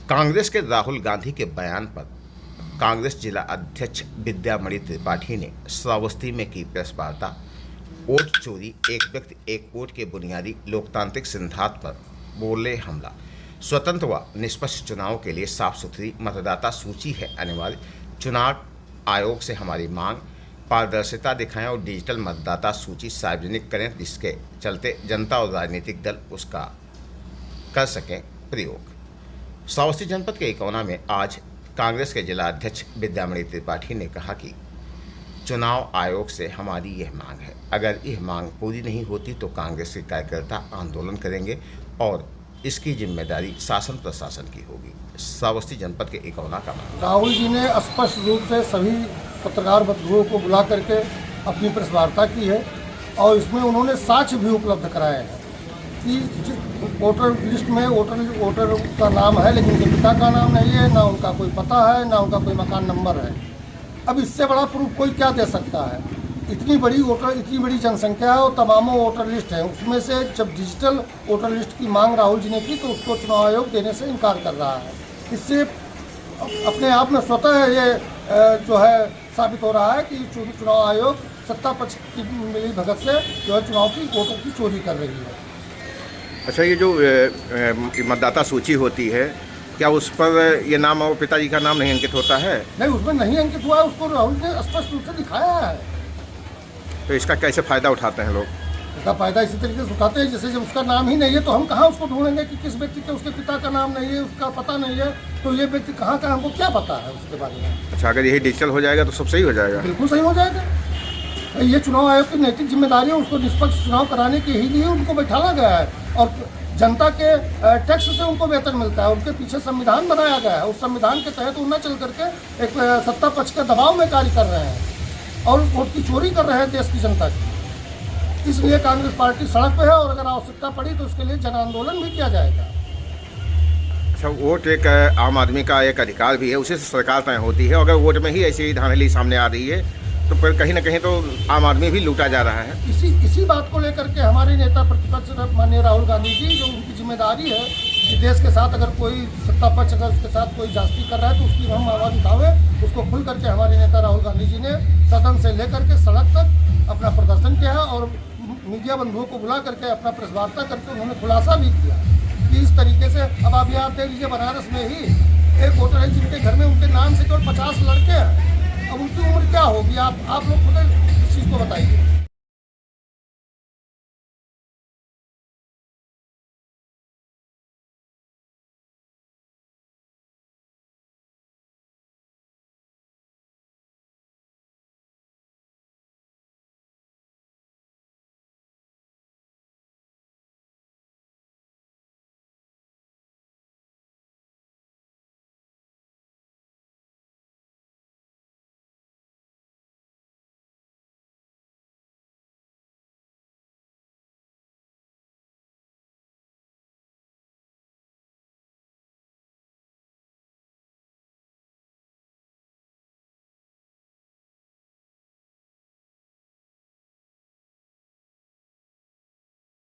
कांग्रेस के राहुल गांधी के बयान पर कांग्रेस जिला अध्यक्ष विद्यामणि त्रिपाठी ने श्रावस्ती में की प्रेस वार्ता। वोट चोरी, एक व्यक्ति एक वोट के बुनियादी लोकतांत्रिक सिद्धांत पर बोले हमला। स्वतंत्र व निष्पक्ष चुनाव के लिए साफ सुथरी मतदाता सूची है अनिवार्य। चुनाव आयोग से हमारी मांग, पारदर्शिता दिखाएं और डिजिटल मतदाता सूची सार्वजनिक करें, जिसके चलते जनता और राजनीतिक दल उसका कर सकें प्रयोग। श्रावस्ती जनपद के इकौना में आज कांग्रेस के जिला अध्यक्ष विद्यामणि त्रिपाठी ने कहा कि चुनाव आयोग से हमारी यह मांग है। अगर यह मांग पूरी नहीं होती तो कांग्रेस के कार्यकर्ता आंदोलन करेंगे और इसकी जिम्मेदारी शासन प्रशासन की होगी। श्रावस्ती जनपद के इकौना का मामला। राहुल जी ने स्पष्ट रूप से सभी पत्रकार बंधुओं को बुला करके अपनी प्रेस वार्ता की है और इसमें उन्होंने साक्ष्य भी उपलब्ध कराए हैं कि वोटर लिस्ट में वोटर का नाम है, लेकिन उनके पिता का नाम नहीं है, ना उनका कोई पता है, ना उनका कोई मकान नंबर है। अब इससे बड़ा प्रूफ कोई क्या दे सकता है? इतनी बड़ी जनसंख्या है और तमामों वोटर लिस्ट है। उसमें से जब डिजिटल वोटर लिस्ट की मांग राहुल जी ने की तो उसको चुनाव आयोग देने से इनकार कर रहा है। इससे अपने आप में स्वतः ये जो है साबित हो रहा है कि चुनाव आयोग सत्ता पक्ष की मिली भगत से जो है चुनाव की वोटों की चोरी कर रही है। अच्छा, ये जो मतदाता सूची होती है, क्या उस पर ये नाम और पिताजी का नाम नहीं अंकित होता है? नहीं, उसमें नहीं अंकित हुआ है। उसको राहुल ने स्पष्ट रूप से दिखाया है। तो इसका कैसे फ़ायदा उठाते हैं लोग? इसका फायदा इसी तरीके से उठाते हैं जैसे जब उसका नाम ही नहीं है तो हम कहाँ उसको ढूंढेंगे कि किस व्यक्ति के उसके पिता का नाम नहीं है, उसका पता नहीं है, तो ये व्यक्ति कहाँ का हमको क्या पता है उसके बारे में। अच्छा, अगर यही डिजिटल हो जाएगा तो सब सही हो जाएगा? बिल्कुल सही हो जाएगा। ये चुनाव आयोग की नैतिक जिम्मेदारी है, उसको निष्पक्ष चुनाव कराने के ही लिए उनको बैठाला गया है और जनता के टैक्स से उनको वेतन मिलता है। उनके पीछे संविधान बनाया गया है, उस संविधान के तहत वो न चल करके एक सत्ता पक्ष के दबाव में कार्य कर रहे हैं और वोट की चोरी कर रहे हैं देश की जनता की। इसलिए कांग्रेस पार्टी सड़क पे है और अगर आवश्यकता पड़ी तो उसके लिए जन आंदोलन भी किया जाएगा। अच्छा, वोट एक आम आदमी का एक अधिकार भी है, उसी से सरकार तय होती है। अगर वोट में ही ऐसी धांधली सामने आ रही है तो फिर कहीं ना कहीं तो आम आदमी भी लूटा जा रहा है। इसी बात को लेकर के हमारे नेता प्रतिपक्ष माननीय राहुल गांधी जी, जो उनकी जिम्मेदारी है कि देश के साथ अगर कोई सत्ता पक्ष अगर उसके साथ कोई जास्ती कर रहा है तो उसकी हम आवाज़ उठावे, उसको खुल करके हमारे नेता राहुल गांधी जी ने सदन से लेकर के सड़क तक अपना प्रदर्शन किया है और मीडिया बंधुओं को बुला करके अपना प्रेस वार्ता करके उन्होंने खुलासा भी किया कि इस तरीके से अब आप यहाँ देख लीजिए, बनारस में ही एक वोटर है जिनके घर में उनके नाम से केवल 50 लड़के हैं। अब उनकी उम्र क्या होगी? आप लोग खुद इस चीज़ को बताइए।